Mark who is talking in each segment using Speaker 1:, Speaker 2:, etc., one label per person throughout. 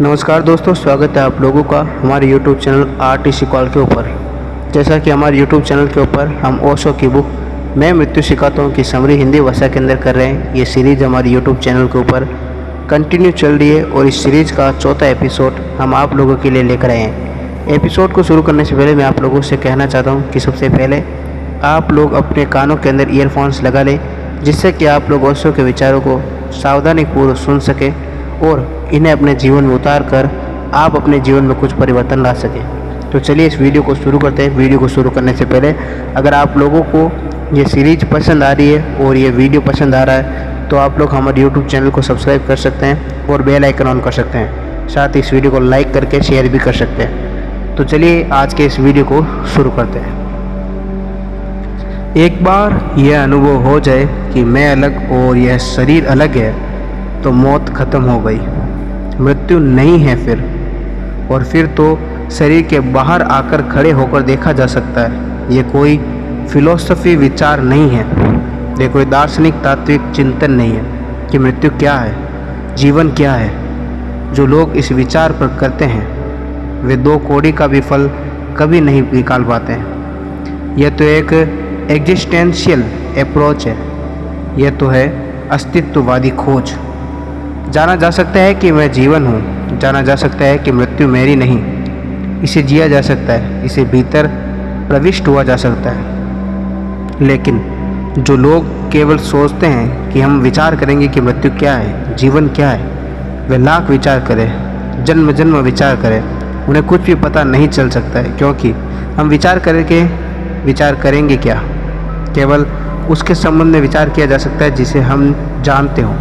Speaker 1: नमस्कार दोस्तों, स्वागत है आप लोगों का हमारे YouTube चैनल RTC कॉल के ऊपर। जैसा कि हमारे YouTube चैनल के ऊपर हम ओशो की बुक मैं मृत्यु सिखाता हूँ की समरी हिंदी भाषा के अंदर कर रहे हैं। ये सीरीज़ हमारे YouTube चैनल के ऊपर कंटिन्यू चल रही है और इस सीरीज़ का चौथा एपिसोड हम आप लोगों के लिए लेकर आए हैं। एपिसोड को शुरू करने से पहले मैं आप लोगों से कहना चाहता हूँ कि सबसे पहले आप लोग अपने कानों के अंदर ईयरफोन्स लगा लें, जिससे कि आप लोग ओशो के विचारों को सावधानीपूर्वक सुन सकें और इन्हें अपने जीवन में उतार कर आप अपने जीवन में कुछ परिवर्तन ला सकें। तो चलिए इस वीडियो को शुरू करते हैं। वीडियो को शुरू करने से पहले अगर आप लोगों को ये सीरीज पसंद आ रही है और ये वीडियो पसंद आ रहा है तो आप लोग हमारे YouTube चैनल को सब्सक्राइब कर सकते हैं और बेल आइकन ऑन कर सकते हैं। साथ ही इस वीडियो को लाइक करके शेयर भी कर सकते हैं। तो चलिए आज के इस वीडियो को शुरू करते हैं। एक बार यह अनुभव हो जाए कि मैं अलग और यह शरीर अलग है तो मौत खत्म हो गई, मृत्यु नहीं है फिर। और फिर तो शरीर के बाहर आकर खड़े होकर देखा जा सकता है। ये कोई फिलॉसफी विचार नहीं है, ये कोई दार्शनिक तात्विक चिंतन नहीं है कि मृत्यु क्या है, जीवन क्या है। जो लोग इस विचार पर करते हैं वे दो कौड़ी का भी फल कभी नहीं निकाल पाते हैं। यह तो एक एग्जिस्टेंशियल अप्रोच है, यह तो है अस्तित्ववादी खोज। जाना जा सकता है कि मैं जीवन हूँ, जाना जा सकता है कि मृत्यु मेरी नहीं, इसे जिया जा सकता है, इसे भीतर प्रविष्ट हुआ जा सकता है। लेकिन जो लोग केवल सोचते हैं कि हम विचार करेंगे कि मृत्यु क्या है, जीवन क्या है, वे लाख विचार करें, जन्म जन्म विचार करें, उन्हें कुछ भी पता नहीं चल सकता है। क्योंकि हम विचार करेंगे क्या, केवल उसके संबंध में विचार किया जा सकता है जिसे हम जानते हों,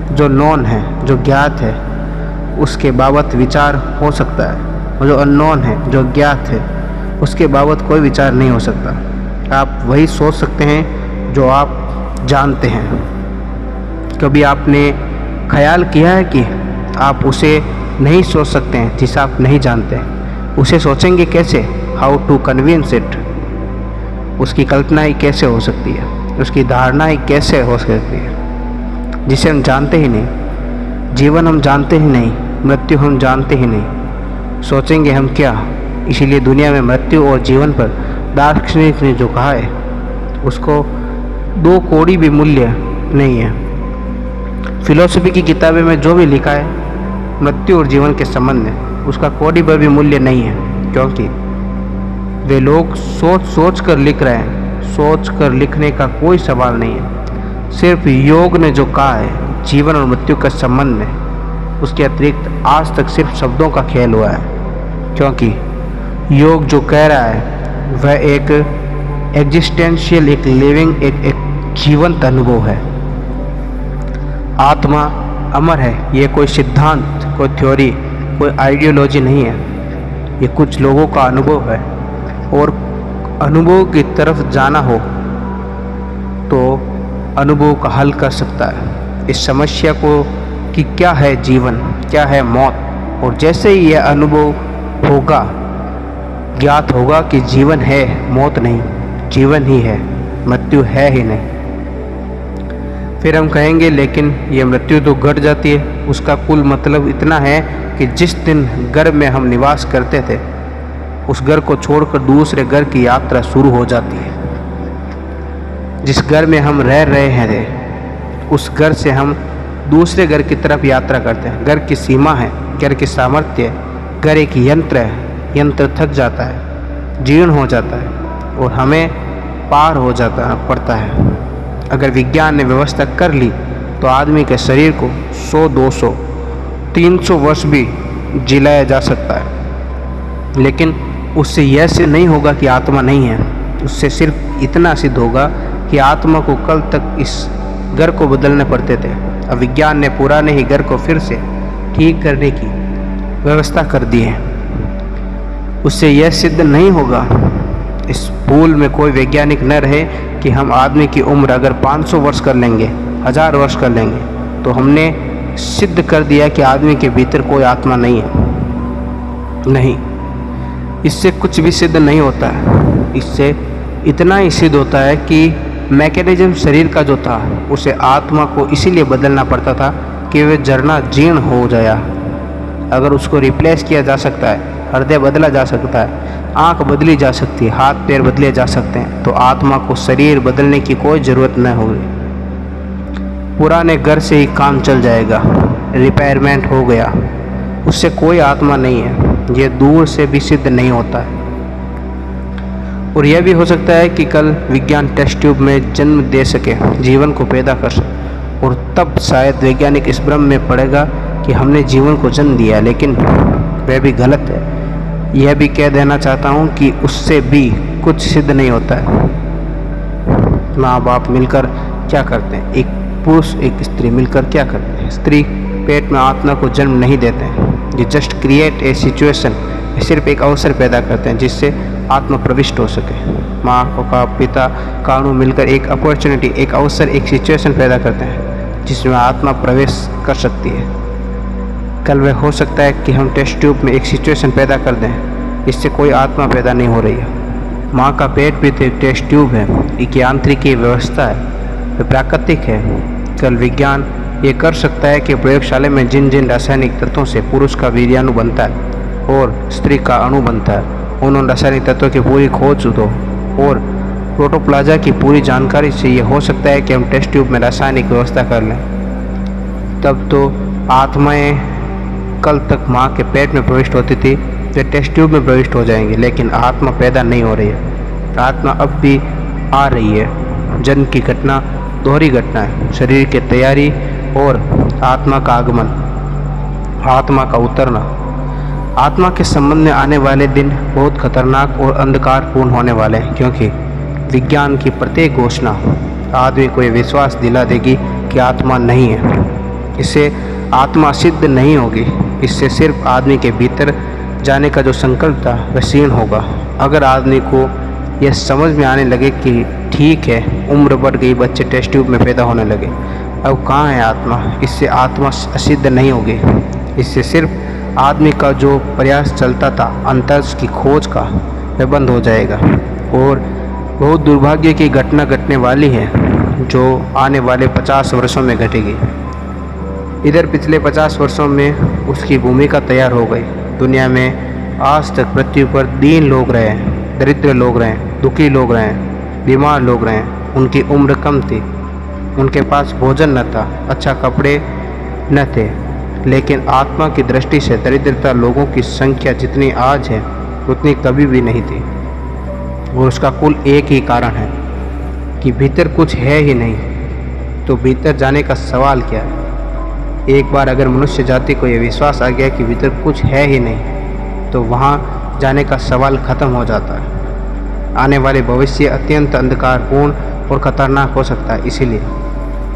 Speaker 1: जो नॉन है, जो ज्ञात है, उसके बाबत विचार हो सकता है। और जो अननोन है, जो ज्ञात है, उसके बाबत कोई विचार नहीं हो सकता। आप वही सोच सकते हैं जो आप जानते हैं। कभी आपने ख्याल किया है कि आप उसे नहीं सोच सकते हैं जिसे आप नहीं जानते? उसे सोचेंगे कैसे? How to convince it? उसकी कल्पना ही कैसे हो सकती है, उसकी धारणा ही कैसे हो सकती है जिसे हम जानते ही नहीं। जीवन हम जानते ही नहीं, मृत्यु हम जानते ही नहीं, सोचेंगे हम क्या? इसीलिए दुनिया में मृत्यु और जीवन पर दार्शनिक ने जो कहा है उसको दो कौड़ी भी मूल्य नहीं है। फिलॉसफी की किताबें में जो भी लिखा है मृत्यु और जीवन के संबंध में, उसका कौड़ी पर भी मूल्य नहीं है। क्योंकि वे लोग सोच सोच कर लिख रहे हैं, सोच कर लिखने का कोई सवाल नहीं है। सिर्फ योग ने जो कहा है जीवन और मृत्यु के संबंध में, उसके अतिरिक्त आज तक सिर्फ शब्दों का खेल हुआ है। क्योंकि योग जो कह रहा है वह एक एग्जिस्टेंशियल, एक लिविंग, एक जीवंत अनुभव है। आत्मा अमर है, ये कोई सिद्धांत, कोई थ्योरी, कोई आइडियोलॉजी नहीं है। ये कुछ लोगों का अनुभव है। और अनुभव की तरफ जाना हो तो अनुभव का हल कर सकता है इस समस्या को कि क्या है जीवन, क्या है मौत। और जैसे ही यह अनुभव होगा, ज्ञात होगा कि जीवन है, मौत नहीं, जीवन ही है, मृत्यु है ही नहीं। फिर हम कहेंगे लेकिन यह मृत्यु तो घट जाती है। उसका कुल मतलब इतना है कि जिस दिन घर में हम निवास करते थे उस घर को छोड़कर दूसरे घर की यात्रा शुरू हो जाती है। जिस घर में हम रह रहे हैं उस घर से हम दूसरे घर की तरफ यात्रा करते हैं। घर की सीमा है, घर की सामर्थ्य है, घर एक यंत्र है। यंत्र थक जाता है, जीर्ण हो जाता है और हमें पार हो जाता पड़ता है। अगर विज्ञान ने व्यवस्था कर ली तो आदमी के शरीर को 100, 200, 300 वर्ष भी जिलाया जा सकता है। लेकिन उससे यह सिद्ध नहीं होगा कि आत्मा नहीं है। उससे सिर्फ इतना सिद्ध होगा कि आत्मा को कल तक इस घर को बदलने पड़ते थे। अब विज्ञान ने पुराने ही घर को फिर से ठीक करने की व्यवस्था कर दी है। उससे यह सिद्ध नहीं होगा, इस भूल में कोई वैज्ञानिक न रहे कि हम आदमी की उम्र अगर 500 वर्ष कर लेंगे, 1000 वर्ष कर लेंगे तो हमने सिद्ध कर दिया कि आदमी के भीतर कोई आत्मा नहीं है। नहीं, इससे कुछ भी सिद्ध नहीं होता है। इससे इतना ही सिद्ध होता है कि मैकेनिज्म शरीर का जो था उसे आत्मा को इसीलिए बदलना पड़ता था कि वह जरना जीर्ण हो जाया। अगर उसको रिप्लेस किया जा सकता है, हृदय बदला जा सकता है, आँख बदली जा सकती है, हाथ पैर बदले जा सकते हैं, तो आत्मा को शरीर बदलने की कोई ज़रूरत न होगी। पुराने घर से ही काम चल जाएगा, रिपेयरमेंट हो गया, उससे कोई आत्मा नहीं है। ये दूर से भी सिद्ध नहीं होता है। और यह भी हो सकता है कि कल विज्ञान टेस्ट ट्यूब में जन्म दे सके, जीवन को पैदा कर सके, और तब शायद वैज्ञानिक इस भ्रम में पड़ेगा कि हमने जीवन को जन्म दिया, लेकिन वह भी गलत है। यह भी कह देना चाहता हूँ कि उससे भी कुछ सिद्ध नहीं होता है। माँ बाप मिलकर क्या करते हैं, एक पुरुष एक स्त्री मिलकर क्या करते हैं? स्त्री पेट में आत्मा को जन्म नहीं देते हैं, ये जस्ट क्रिएट ए सिचुएशन, सिर्फ एक अवसर पैदा करते हैं जिससे आत्मा प्रविष्ट हो सके। माँ का पिता कानू मिलकर एक अपॉर्चुनिटी, एक अवसर, एक सिचुएशन पैदा करते हैं जिसमें आत्मा प्रवेश कर सकती है। कल वह हो सकता है कि हम टेस्ट ट्यूब में एक सिचुएशन पैदा कर दें, इससे कोई आत्मा पैदा नहीं हो रही है। माँ का पेट भी तो एक टेस्ट ट्यूब है, एक यांत्रिकी व्यवस्था है, वह प्राकृतिक है। कल विज्ञान ये कर सकता है कि प्रयोगशाला में जिन जिन रासायनिक तत्वों से पुरुष का वीर्याणु बनता है और स्त्री का अणु बनता है, उन रासायनिक तत्वों की पूरी खोज दो और प्रोटोप्लाज्मा की पूरी जानकारी से ये हो सकता है कि हम टेस्ट ट्यूब में रासायनिक व्यवस्था कर लें। तब तो आत्माएं कल तक माँ के पेट में प्रविष्ट होती थी, वे टेस्ट ट्यूब में प्रविष्ट हो जाएंगे, लेकिन आत्मा पैदा नहीं हो रही है। आत्मा अब भी आ रही है। जन्म की घटना दोहरी घटना है, शरीर की तैयारी और आत्मा का आगमन, आत्मा का उतरना। आत्मा के संबंध में आने वाले दिन बहुत खतरनाक और अंधकारपूर्ण होने वाले हैं, क्योंकि विज्ञान की प्रत्येक घोषणा आदमी को ये विश्वास दिला देगी कि आत्मा नहीं है। इससे आत्मा सिद्ध नहीं होगी, इससे सिर्फ आदमी के भीतर जाने का जो संकल्प था वह क्षीण होगा। अगर आदमी को यह समझ में आने लगे कि ठीक है, उम्र बढ़ गई, बच्चे टेस्ट ट्यूब में पैदा होने लगे, अब कहाँ है आत्मा, इससे आत्मा असिद्ध नहीं होगी। इससे सिर्फ आदमी का जो प्रयास चलता था अंतरिक्ष की खोज का, वह बंद हो जाएगा। और बहुत दुर्भाग्य की घटना घटने वाली है जो आने वाले 50 वर्षों में घटेगी। इधर पिछले 50 वर्षों में उसकी भूमिका तैयार हो गई। दुनिया में आज तक पृथ्वी पर दीन लोग रहे, दरिद्र लोग रहे, दुखी लोग रहे, बीमार लोग रहे। उनकी उम्र कम थी, उनके पास भोजन न था, अच्छा कपड़े न थे, लेकिन आत्मा की दृष्टि से दरिद्रता लोगों की संख्या जितनी आज है उतनी कभी भी नहीं थी। और उसका कुल एक ही कारण है कि भीतर कुछ है ही नहीं, तो भीतर जाने का सवाल क्या है? एक बार अगर मनुष्य जाति को यह विश्वास आ गया कि भीतर कुछ है ही नहीं, तो वहाँ जाने का सवाल खत्म हो जाता है। आने वाले भविष्य अत्यंत अंधकारपूर्ण और ख़तरनाक हो सकता है। इसीलिए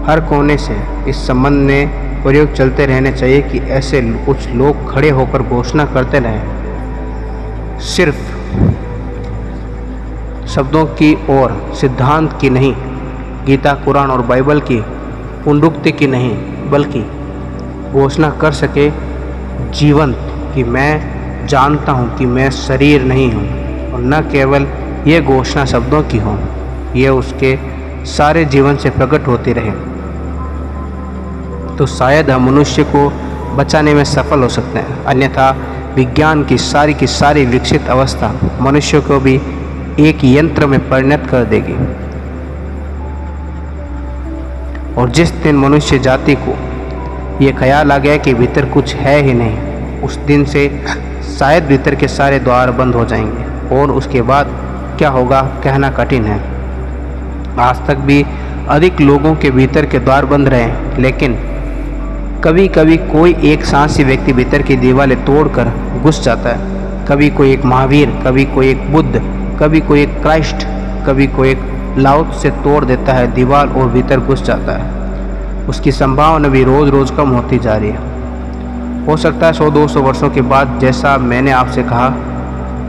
Speaker 1: हर कोने से इस संबंध में प्रयोग चलते रहने चाहिए कि ऐसे कुछ लोग खड़े होकर घोषणा करते रहें, सिर्फ शब्दों की और सिद्धांत की नहीं, गीता, कुरान और बाइबल की पुनरुक्ति की नहीं, बल्कि घोषणा कर सके जीवंत कि मैं जानता हूँ कि मैं शरीर नहीं हूँ। और न केवल ये घोषणा शब्दों की हो, ये उसके सारे जीवन से प्रकट होती रहे, तो शायद हम मनुष्य को बचाने में सफल हो सकते हैं। अन्यथा विज्ञान की सारी विकसित अवस्था मनुष्य को भी एक यंत्र में परिणत कर देगी। और जिस दिन मनुष्य जाति को ये ख्याल आ गया कि भीतर कुछ है ही नहीं, उस दिन से शायद भीतर के सारे द्वार बंद हो जाएंगे। और उसके बाद क्या होगा कहना कठिन है। आज तक भी अधिक लोगों के भीतर के द्वार बंद रहे, लेकिन कभी कभी कोई एक साहसी व्यक्ति भीतर की दीवारें तोड़कर घुस जाता है। कभी कोई एक महावीर, कभी कोई एक बुद्ध, कभी कोई एक क्राइस्ट, कभी कोई एक लाओ से तोड़ देता है दीवार और भीतर घुस जाता है। उसकी संभावना भी रोज़ रोज़ कम होती जा रही है। हो सकता है 100-200 वर्षों के बाद, जैसा मैंने आपसे कहा,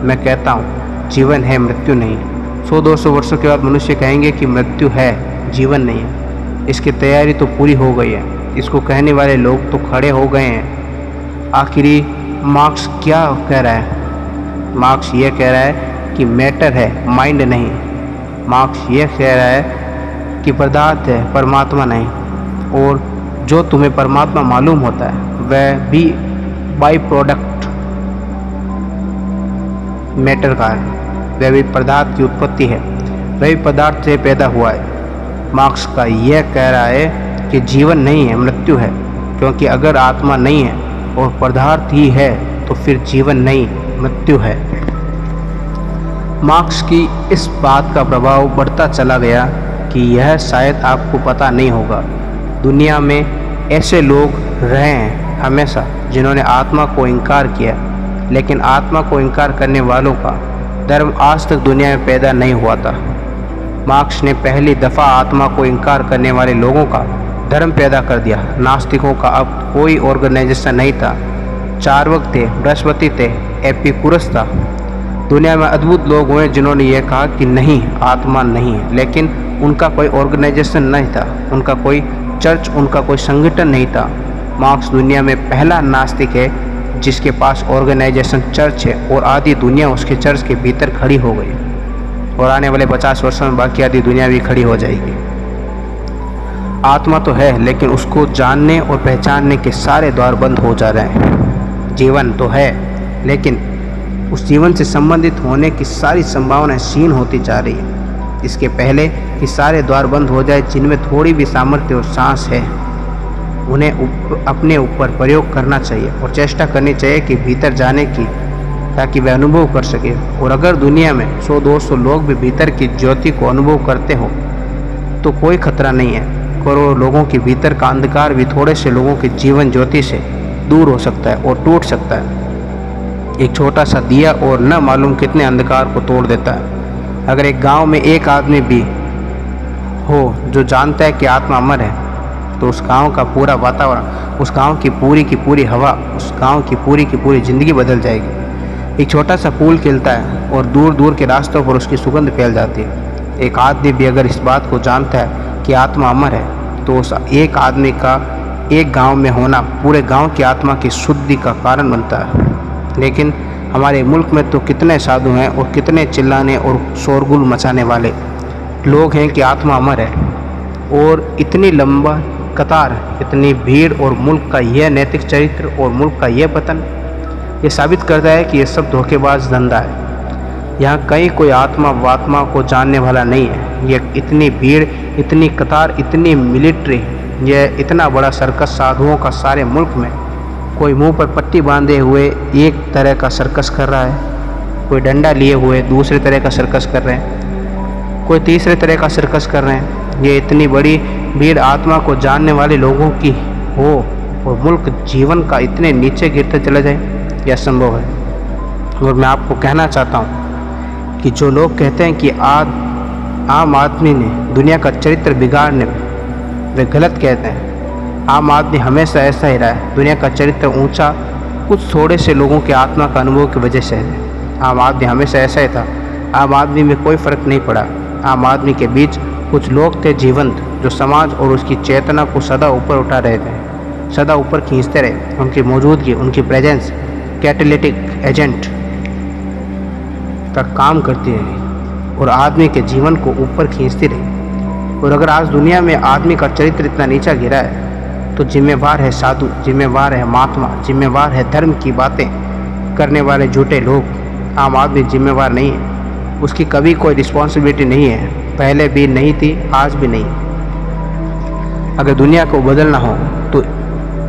Speaker 1: मैं कहता हूँ जीवन है, मृत्यु नहीं। 100-200 वर्षों के बाद मनुष्य कहेंगे कि मृत्यु है, जीवन नहीं है। इसकी तैयारी तो पूरी हो गई है। इसको कहने वाले लोग तो खड़े हो गए हैं। आखिरी मार्क्स क्या कह रहा है? मार्क्स ये कह रहा है कि मैटर है, माइंड नहीं। मार्क्स ये कह रहा है कि पदार्थ है, परमात्मा नहीं। और जो तुम्हें परमात्मा मालूम होता है वह भी बाई प्रोडक्ट मैटर का है, वह भी पदार्थ की उत्पत्ति है, वह भी पदार्थ से पैदा हुआ है। मार्क्स का यह कह रहा है कि जीवन नहीं है, मृत्यु है, क्योंकि अगर आत्मा नहीं है और पदार्थ ही है तो फिर जीवन नहीं, मृत्यु है। मार्क्स की इस बात का प्रभाव बढ़ता चला गया कि यह शायद आपको पता नहीं होगा। दुनिया में ऐसे लोग रहे हैं हमेशा जिन्होंने आत्मा को इनकार किया, लेकिन आत्मा को इनकार करने वालों का धर्म आज तक दुनिया में पैदा नहीं हुआ था। मार्क्स ने पहली दफ़ा आत्मा को इनकार करने वाले लोगों का धर्म पैदा कर दिया। नास्तिकों का अब कोई ऑर्गेनाइजेशन नहीं था। चार्वाक थे, बृहस्पति थे, एपिकुरस था। दुनिया में अद्भुत लोग हुए जिन्होंने यह कहा कि नहीं, आत्मा नहीं है, लेकिन उनका कोई ऑर्गेनाइजेशन नहीं था, उनका कोई चर्च, उनका कोई संगठन नहीं था। मार्क्स दुनिया में पहला नास्तिक है जिसके पास ऑर्गेनाइजेशन चर्च है, और आधी दुनिया उसके चर्च के भीतर खड़ी हो गई, और आने वाले 50 वर्षों में बाकी आधी दुनिया भी खड़ी हो जाएगी। आत्मा तो है, लेकिन उसको जानने और पहचानने के सारे द्वार बंद हो जा रहे हैं। जीवन तो है, लेकिन उस जीवन से संबंधित होने की सारी संभावनाएं क्षीण होती जा रही है। इसके पहले कि सारे द्वार बंद हो जाए, जिनमें थोड़ी भी सामर्थ्य और सांस है, उन्हें अपने ऊपर प्रयोग करना चाहिए और चेष्टा करनी चाहिए कि भीतर जाने की, ताकि वे अनुभव कर सके। और अगर दुनिया में 100-200 लोग भी भीतर की ज्योति को अनुभव करते हो तो कोई खतरा नहीं है। करोड़ों लोगों के भीतर का अंधकार भी थोड़े से लोगों के जीवन ज्योति से दूर हो सकता है और टूट सकता है। एक छोटा सा दिया और न मालूम कितने अंधकार को तोड़ देता है। अगर एक गांव में एक आदमी भी हो जो जानता है कि आत्मा अमर है, तो उस गांव का पूरा वातावरण, उस गांव की पूरी हवा, उस गांव की पूरी ज़िंदगी बदल जाएगी। एक छोटा सा फूल खिलता है और दूर दूर के रास्तों पर उसकी सुगंध फैल जाती है। एक आदमी भी अगर इस बात को जानता है कि आत्मा अमर है, तो उस एक आदमी का एक गांव में होना पूरे गांव की आत्मा की शुद्धि का कारण बनता है। लेकिन हमारे मुल्क में तो कितने साधु हैं और कितने चिल्लाने और शोरगुल मचाने वाले लोग हैं कि आत्मा अमर है, और इतनी लंबा कतार, इतनी भीड़, और मुल्क का यह नैतिक चरित्र और मुल्क का यह पतन, ये साबित करता है कि ये सब धोखेबाज धंधा है। यहाँ कहीं कोई आत्मा वात्मा को जानने वाला नहीं है। ये इतनी भीड़, इतनी कतार, इतनी मिलिट्री, यह इतना बड़ा सर्कस साधुओं का सारे मुल्क में, कोई मुंह पर पट्टी बांधे हुए एक तरह का सर्कस कर रहा है, कोई डंडा लिए हुए दूसरे तरह का सर्कस कर रहे हैं, कोई तीसरे तरह का सर्कस कर रहे हैं। ये इतनी बड़ी भीड़ आत्मा को जानने वाले लोगों की हो और मुल्क जीवन का इतने नीचे गिरते चला जाए, यह संभव है। और मैं आपको कहना चाहता हूँ कि जो लोग कहते हैं कि आम आदमी ने दुनिया का चरित्र बिगाड़ने में, वे गलत कहते हैं। आम आदमी हमेशा ऐसा ही रहा है। दुनिया का चरित्र ऊंचा कुछ थोड़े से लोगों के आत्मा का अनुभव की वजह से है। आम आदमी हमेशा ऐसा ही था। आम आदमी में कोई फ़र्क नहीं पड़ा। आम आदमी के बीच कुछ लोग थे जीवंत, जो समाज और उसकी चेतना को सदा ऊपर उठा रहे थे, सदा ऊपर खींचते रहे। उनकी मौजूदगी, उनकी प्रेजेंस कैटालिटिक एजेंट का काम करती रही और आदमी के जीवन को ऊपर खींचती रही। और अगर आज दुनिया में आदमी का चरित्र इतना नीचा गिरा है, तो जिम्मेवार है साधु, जिम्मेवार है महात्मा, जिम्मेवार है धर्म की बातें करने वाले झूठे लोग। आम आदमी जिम्मेवार नहीं है, उसकी कभी कोई रिस्पॉन्सिबिलिटी नहीं है, पहले भी नहीं थी, आज भी नहीं। अगर दुनिया को बदलना हो तो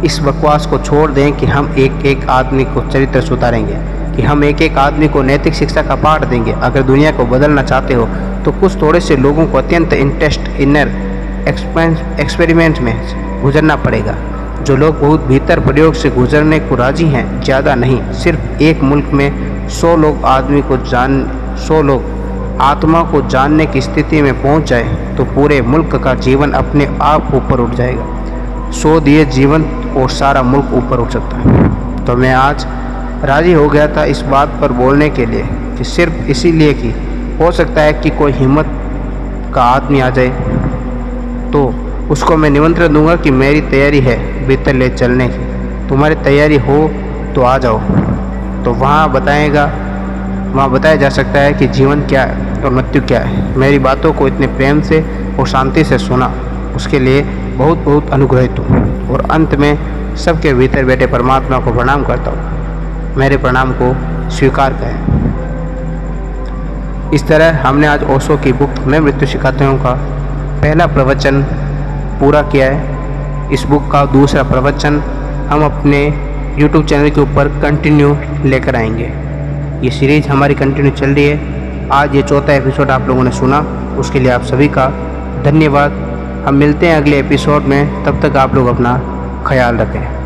Speaker 1: इस बकवास को छोड़ दें कि हम एक एक आदमी को चरित्र सुधारेंगे, कि हम एक एक आदमी को नैतिक शिक्षा का पाठ देंगे। अगर दुनिया को बदलना चाहते हो तो कुछ थोड़े से लोगों को अत्यंत इनर एक्सपेरिमेंट में गुजरना पड़ेगा। जो लोग बहुत भीतर प्रयोग से गुजरने को राजी हैं, ज़्यादा नहीं, सिर्फ एक मुल्क में 100 लोग 100 लोग आत्मा को जानने की स्थिति में पहुंच जाए तो पूरे मुल्क का जीवन अपने आप ऊपर उठ जाएगा। 100 दिए जीवन और सारा मुल्क ऊपर उठ सकता है। तो मैं आज राज़ी हो गया था इस बात पर बोलने के लिए, कि सिर्फ इसीलिए कि हो सकता है कि कोई हिम्मत का आदमी आ जाए, तो उसको मैं निमंत्रण दूंगा कि मेरी तैयारी है भीतर ले चलने की, तुम्हारी तैयारी हो तो आ जाओ। तो वहाँ बताया जा सकता है कि जीवन क्या है और मृत्यु क्या है। मेरी बातों को इतने प्रेम से और शांति से सुना, उसके लिए बहुत बहुत अनुग्रहित हूँ। और अंत में सबके भीतर बैठे परमात्मा को प्रणाम करता हूँ। मेरे प्रणाम को स्वीकार करें। इस तरह हमने आज ओशो की बुक मैं मृत्यु सिखाता हूँ का पहला प्रवचन पूरा किया है। इस बुक का दूसरा प्रवचन हम अपने YouTube चैनल के ऊपर कंटिन्यू लेकर आएंगे। ये सीरीज हमारी कंटिन्यू चल रही है। आज ये चौथा एपिसोड आप लोगों ने सुना, उसके लिए आप सभी का धन्यवाद। हम मिलते हैं अगले एपिसोड में, तब तक आप लोग अपना ख्याल रखें।